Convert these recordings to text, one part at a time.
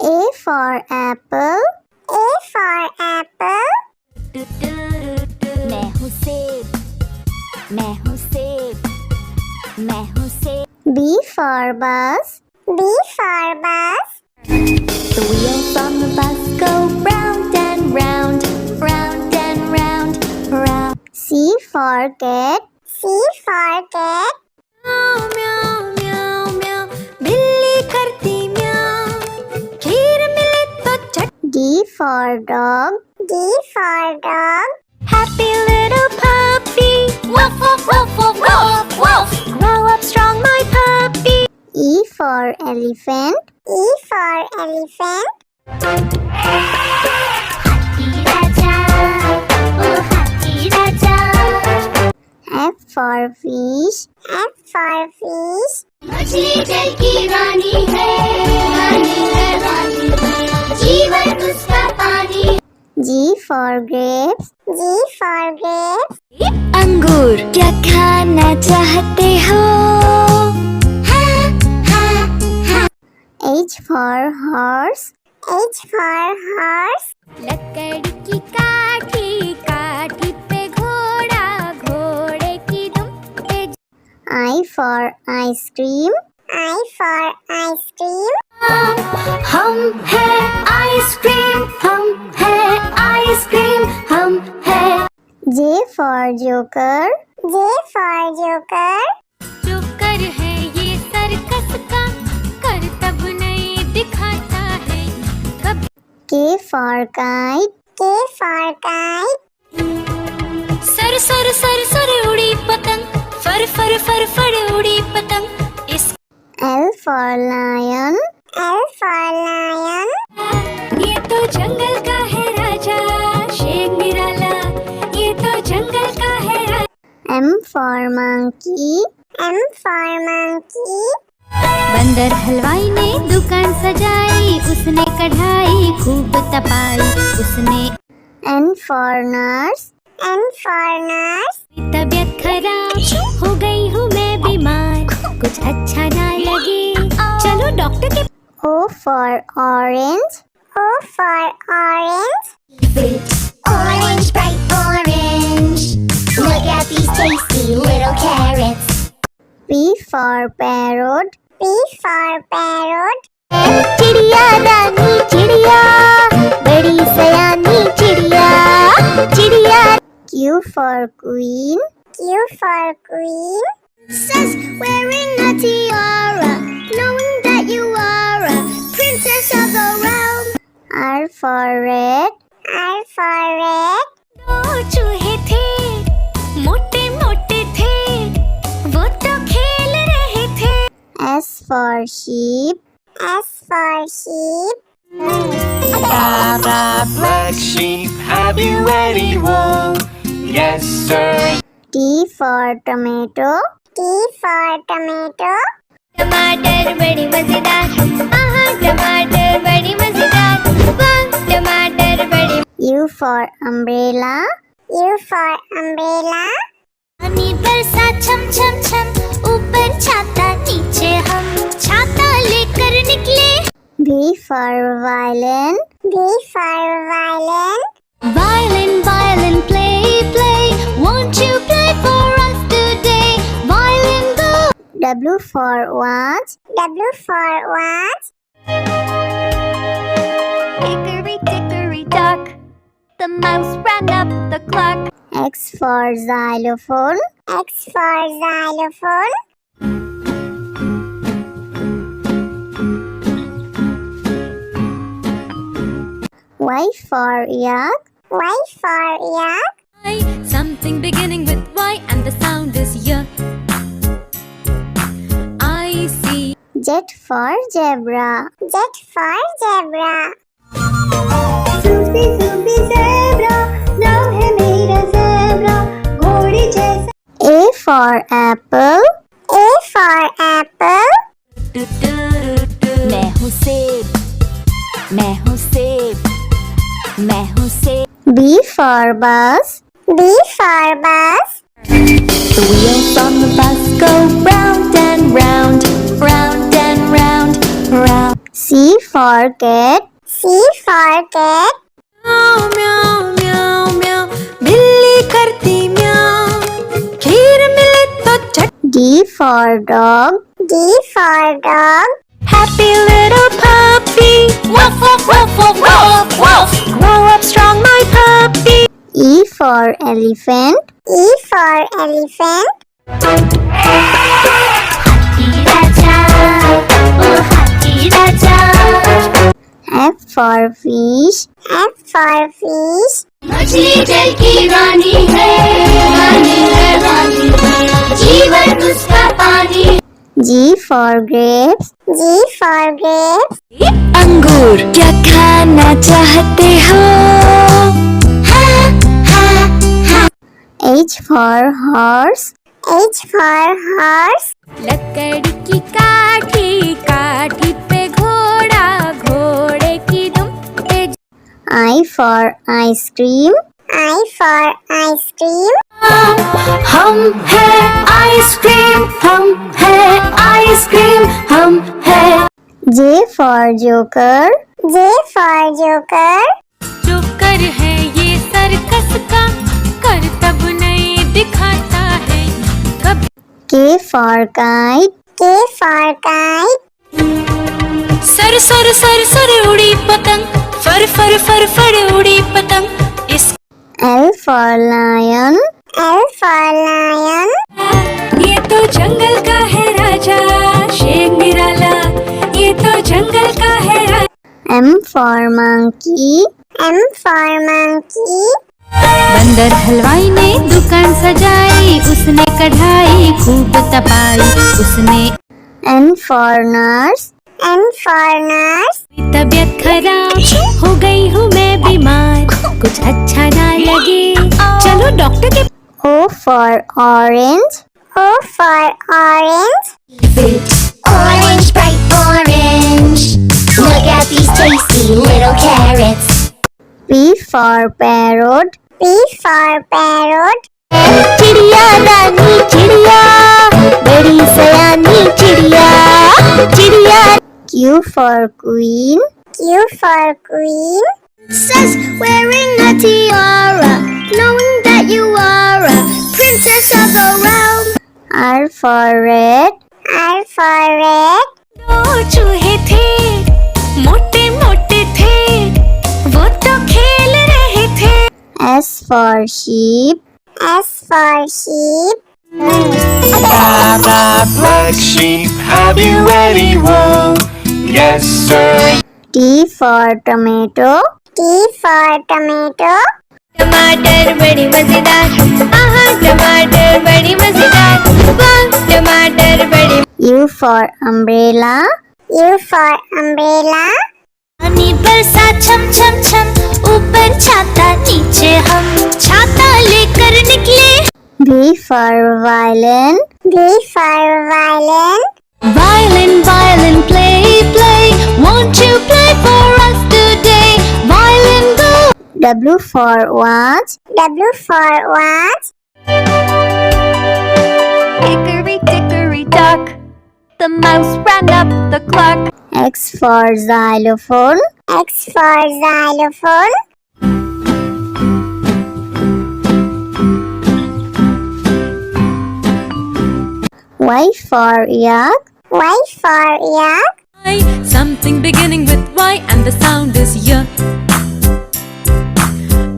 A for apple. A for apple. मैं हूँ सेब, मैं हूँ सेब, मैं हूँ सेब. B for bus. B for bus. The wheels on the bus go round and round, round and round, round. C for cat. C for cat. म्याऊ म्याऊ म्याऊ म्याऊ, बिल्ली करती म्याऊ, खीर मिले तो चट. D for dog. D for dog. Happy little puppy, woof woof woof woof woof woof. Grow up strong, my puppy. E for elephant. E for elephant. Happy Raja, oh Happy Raja. F for fish. F for fish. मछली जल की रानी है, रानी है, रानी है, जीवन उसका पानी. G for grapes. G for grapes. अंगूर क्या खाना चाहते हो? H for horse. H for horse. लकड़ी की काठी, काठी पे घोड़ा, घोड़े की दुम पे. I for ice cream. I for ice cream. हम है आइसक्रीम, हम है आइसक्रीम, हम है. J for joker. J for joker. Joker है ये सर्कस का, करतब नहीं दिखाता है कब. K for kite. K for kite. Sir sir sir sir उड़ी पतंग, फर फर फर फर उड़ी पतंग. इस L for lion. L for lion. ये तो जंगल का है राजा, शेर निराला, ये तो जंगल का है राजा. M for monkey. M for monkey. बंदर हलवाई ने दुकान सजाई, उसने कढ़ाई खूब तपाई, उसने. N for nurse. N for nurse. तबीयत खराब हो गई हूँ मैं बीमार, कुछ अच्छा ना लगे, चलो डॉक्टर के. O for orange. O for orange. Orange, bright orange. Look at these tasty little carrots. P for parrot. P for parrot. चिड़िया रानी चिड़िया, बड़ी सयानी चिड़िया, चिड़िया. Q for queen. Q for queen. Says wearing a tiara, knowing that you are a princess of the realm. R for red. R for red. दो चूहे थे, मोटे मोटे थे, वो तो खेल रहे थे. S for sheep. S for sheep. Black sheep, have you any wool? Yes, sir. T for tomato. T for tomato. टमाटर बड़ी मजेदार, आहा टमाटर बड़ी मजेदार, वाह टमाटर बड़ी. U for umbrella. U for umbrella. पानी बरसा छम छम छम, ऊपर छाता नीचे हम, छाता लेकर निकले. V for violin. V for violin. Violin, violin, play, play, won't you play for us today? Violin, go. W for watch. W for watch. Hickory dickory dock, the mouse ran up the clock. X for xylophone. X for xylophone. Y for yak. Y for yak. Something beginning with Y and the sound is Y. I see. Z for zebra. Z for zebra. Susie, Susie, zebra, नाम है मेरा zebra, घोड़े जैसा. A for apple. A for apple. मैं हूँ सेब, मैं हूँ सेब, मैं हूँ सेब. B for bus. B for bus. The wheels on the bus go round and round, round and round, round. C for cat. C for cat. म्याऊ म्याऊ म्याऊ म्याऊ बिल्ली करती म्याऊ खीर मिले तो चट D for dog. D for dog. Happy little puppy woof woof woof woof woof woof grow up strong my puppy E for elephant. E for elephant. हाथी राजा ओ हाथी राजा F for fish. F for fish. मछली जल की रानी है रानी है रानी है जीवन उसका पानी है। G for grapes. G for grapes. अंगूर क्या खाना चाहते हो H for horse. H for horse. लकड़ी की काठी काठी पे घोड़ा घोड़े की दुम पे I for ice cream. I for ice cream. हम है आइसक्रीम हम है आइसक्रीम हम है J for joker. J for joker. Joker है ये सर्कस का करतब नहीं दिखाता है कभी K for kite. K for kite. Sir sir sir sir उड़ी पतंग फर फर फर फर उड़ी पतंग इस L for lion. L for lion. ये तो जंगल का है राजा शेर निराला ये तो जंगल का है राजा M for monkey. M for monkey. बंदर हलवाई ने दुकान सजाई उसने कढ़ाई खूब तपाई उसने N for nurse. N for nurse. तबीयत खराब हो गई हूँ मैं बीमार कुछ अच्छा ना लगे चलो डॉक्टर के O for orange. O for orange. Orange, bright orange. Look at these tasty little carrots. P for parrot. P for parrot. चिड़िया रानी चिड़िया बड़ी सयानी चिड़िया चिड़िया Q for queen. Q for queen. Says wearing a tiara, knowing that you are a princess of the realm. R for red. R for red. दो चूहे थे मोटे मोटे थे वो तो खेल रहे थे S for sheep. S for sheep. Black sheep, have you any wool? Yes, sir. T for tomato. T for tomato. टमाटर बड़ी मजेदार आहा टमाटर बड़ी मजेदार वाह टमाटर बड़ी U for umbrella. U for umbrella. पानी बरसा छम छम छम ऊपर छाता नीचे हम छाता लेकर निकले V for violin. V for violin. Violin violin play play won't you play for us today violin go W for watch. W for watch. Hickory dickory dock the mouse ran up the clock X for xylophone. X for xylophone. Y for yak. Y for yak. something beginning with Y and the sound is Y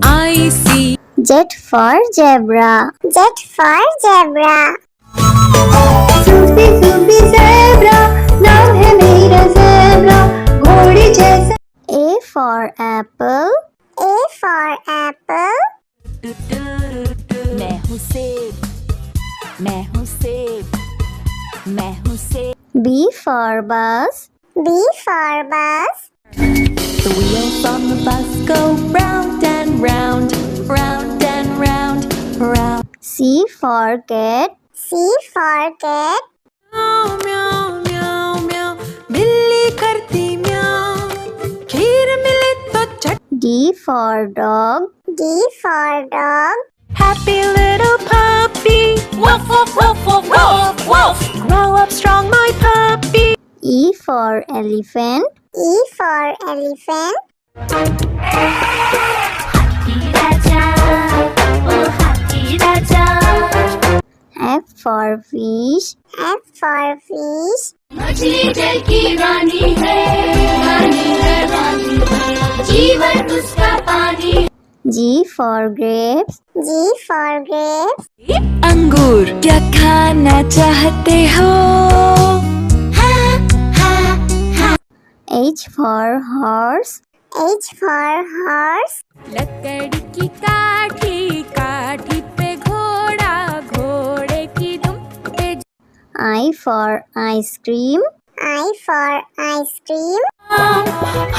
I see Z for zebra. Z for zebra. Sufi Sufi zebra, नाम है मेरा zebra, घोड़े जैसा. A for apple. A for apple. मैं हूँ सेब मैं हूँ सेब मैं हूँ सेब B for bus. B for bus. The wheels on the bus go round and round round and round round C for cat. C for cat. म्याऊ म्याऊ म्याऊ म्याऊ बिल्ली करती म्याऊ खीर मिले तो चट D for dog. D for dog. Happy little puppy woof woof woof woof woof woof grow up strong my puppy E for elephant. E for elephant. हाथी राजा, ओ हाथी राजा। F for fish. F for fish. मछली जल की रानी है, रानी है, रानी है। जीवन उसका पानी। G for grapes. G for grapes. अंगूर क्या खाना चाहते हो? H for horse. H for horse. लकड़ी की काठी, काठी पे घोड़ा, घोड़े की दुम पे। I for ice cream. I for ice cream.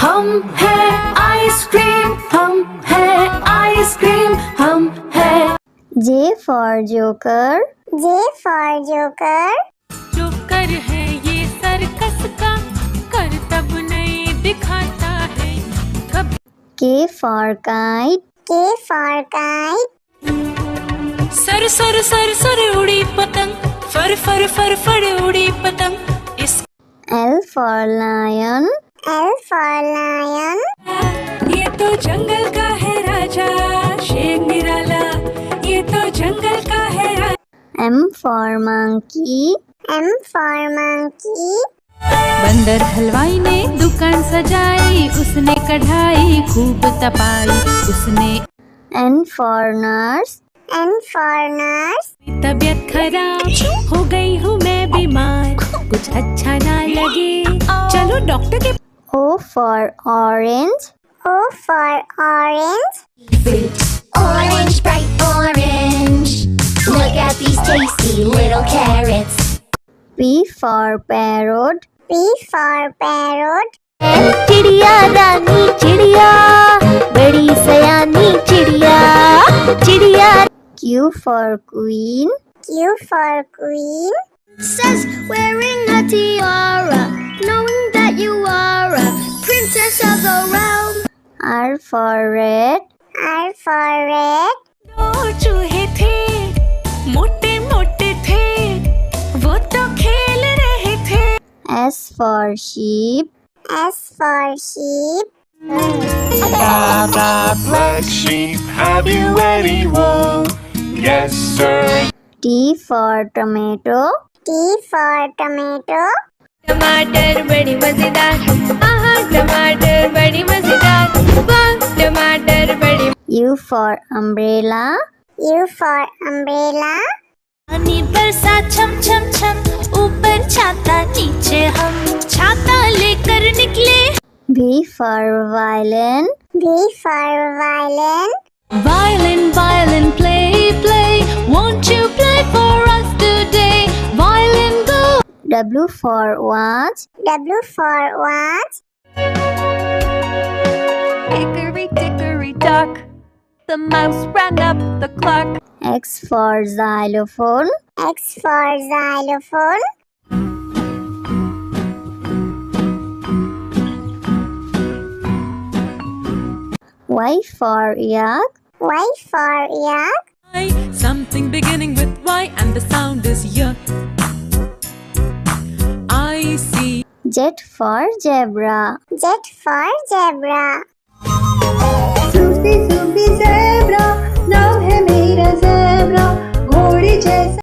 हम है आइसक्रीम, हम है आइसक्रीम, हम है। J for joker. J for joker. जो कर है ये सर्कस का, करतब नहीं दिखाता है कब। K for kite. K for kite. Sir sir sir sir उड़ी पतंग, फर फर फर फर उड़ी पतंग। इस L for lion. L for lion. ये तो जंगल का है राजा, शेर निराला। ये तो जंगल का है राजा। M for monkey. M for monkey. बंदर हलवाई ने दुकान सजाई, उसने कढ़ाई खूब तपाई, उसने। N for nurse. N for nurse. तबीयत खराब हो गई हूँ मैं बीमार, कुछ अच्छा ना लगे चलो डॉक्टर के। O for orange. O for orange. Orange, bright orange. Look at these tasty little carrots. P for parrot. P for parrot. चिड़िया रानी चिड़िया, बड़ी सयानी चिड़िया, चिड़िया। Q for queen. Q for queen. Says wearing a tiara, knowing that you are a princess of the realm. R for red. R for red. दो चूहे थे, मोटे मोटे थे, वो तो खेल रहे थे। S for sheep. S for sheep. Black sheep, have you any wool? Yes, sir. T for tomato. T for tomato. टमाटर बड़ी मजेदार, आहा टमाटर बड़ी मजेदार, वाह टमाटर बड़ी। U for umbrella. U for umbrella. पानी बरसा छम छम छम, ऊपर छाता नीचे हम, छाता लेकर निकले। V for violin. V for violin. Violin, violin, play, play, won't you play for us today? Violin, go. W for watch. W for watch. Hickory dickory dock, the mouse ran up the clock. X for xylophone. X for xylophone. Y for yak. Y for yak. Something beginning with Y and the sound is Y. I see. Z for zebra. Z for zebra. Sufi Sufi zebra, नाम है मेरा zebra, घोड़ी जैसा